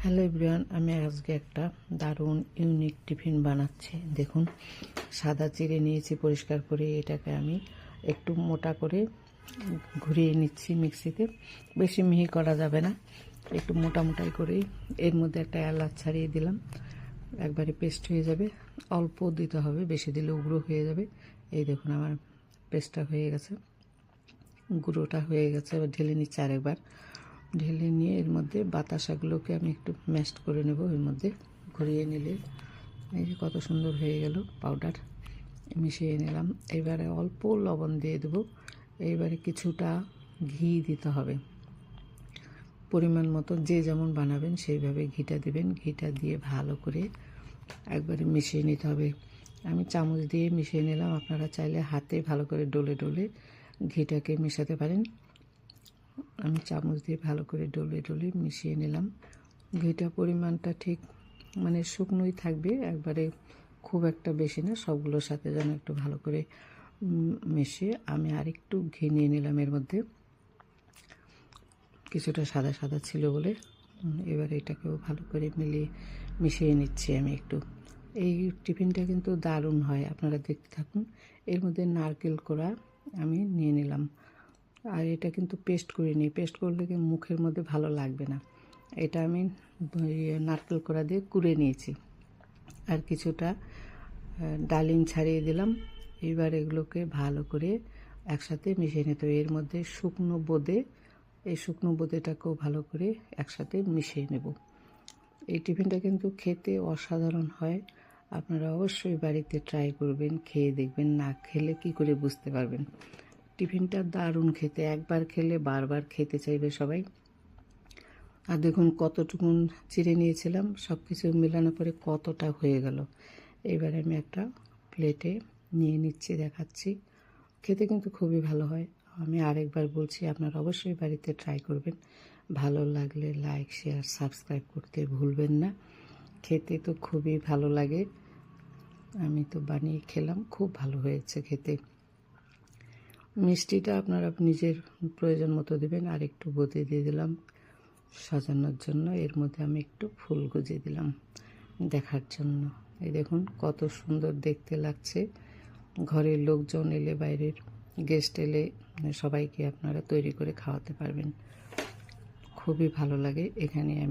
Hello everyone, আমি আজকে একটা দারুণ ইউনিক টিফিন বানাচ্ছি। দেখুন, সাদা চিড়ে নিয়েছি পরিষ্কার করে। এটাকে আমি একটু মোটা করে ঘুরিয়ে নিচ্ছি মিক্সিতে। বেশি মিহি করা যাবে না, একটু মোটা মোটাই করেই। এর মধ্যে একটা এলাচ ছাড়িয়ে দিলাম, একবারে পেস্ট হয়ে যাবে। অল্প দিতে হবে, বেশি দিলে উগ্র হয়ে যাবে। এই দেখুন, আমার পেস্টটা হয়ে গেছে, গুঁড়োটা হয়ে গেছে। এবার ঢেলে নিচ্ছি আরেকবার। ঢেলে নিয়ে এর মধ্যে বাতাসাগুলোকে আমি একটু ম্যাশ করে নেব। এর মধ্যে ঘুরিয়ে নিলে এই যে কত সুন্দর হয়ে গেল পাউডার। মিশিয়ে নিলাম। এবারে অল্প লবণ দিয়ে দেবো। এইবারে কিছুটা ঘি দিতে হবে, পরিমাণ মতো। যে যেমন বানাবেন সেইভাবে ঘিটা দেবেন। ঘিটা দিয়ে ভালো করে একবারে মিশিয়ে নিতে হবে। আমি চামচ দিয়ে মিশিয়ে নিলাম, আপনারা চাইলে হাতে ভালো করে ডলে ডলে ঘিটাকে মেশাতে পারেন। আমি চামচ দিয়ে ভালো করে ডলে ডলে মিশিয়ে নিলাম। ঘিটা পরিমাণটা ঠিক মানে শুকনোই থাকবে, একবারে খুব একটা বেশি না। সবগুলোর সাথে যেন একটু ভালো করে মিশিয়ে আমি আরেকটু ঘি নিয়ে নিলাম এর মধ্যে। কিছুটা সাদা সাদা ছিল বলে এবার এটাকেও ভালো করে মিশিয়ে নিচ্ছি আমি একটু। এই টিফিনটা কিন্তু দারুণ হয়, আপনারা দেখতে থাকুন। এর মধ্যে নারকেল কোড়া আমি নিয়ে নিলাম। আর এটা কিন্তু পেস্ট করে নিই, পেস্ট করলে কি মুখের মধ্যে ভালো লাগবে না। এটা আমি নারকেল কোড়া দিয়ে কুড়ে নিয়েছি। আর কিছুটা ডালিম ছাড়িয়ে দিলাম। এবার এগুলোকে ভালো করে একসাথে মিশিয়ে নিতে হবে। এর মধ্যে শুকনো বোঁদে, এই শুকনো বোঁদেটাকেও ভালো করে একসাথে মিশিয়ে নেব। এই টিফিনটা কিন্তু খেতে অসাধারণ হয়। আপনারা অবশ্যই বাড়িতে ট্রাই করবেন, খেয়ে দেখবেন। না খেলে কি করে বুঝতে পারবেন। টিফিনটা দারুণ খেতে, একবার খেলে বারবার খেতে চাইবে সবাই। আর দেখুন কতটুকুন চিড়ে নিয়েছিলাম, সব কিছু মেলানোর পরে কতটা হয়ে গেল। এবার আমি একটা প্লেটে নিয়ে নিচ্ছি, দেখাচ্ছি। খেতে কিন্তু খুবই ভালো হয়। আমি আরেকবার বলছি, আপনারা অবশ্যই বাড়িতে ট্রাই করবেন। ভালো লাগলে লাইক, শেয়ার, সাবস্ক্রাইব করতে ভুলবেন না। খেতে তো খুবই ভালো লাগে। আমি তো বানিয়ে খেলাম, খুব ভালো হয়েছে খেতে। মিষ্টিটা আপনারা নিজের প্রয়োজন মতো দেবেন। আর একটু বোঁদে দিয়ে দিলাম সাজানোর জন্য। এর মধ্যে আমি একটু ফুল গুজে দিলাম দেখার জন্য। এই দেখুন কত সুন্দর দেখতে লাগছে। ঘরের লোকজন এলে, বাইরের গেস্ট এলে সবাইকে আপনারা তৈরি করে খাওয়াতে পারবেন। খুবই ভালো লাগে। এখানে আমি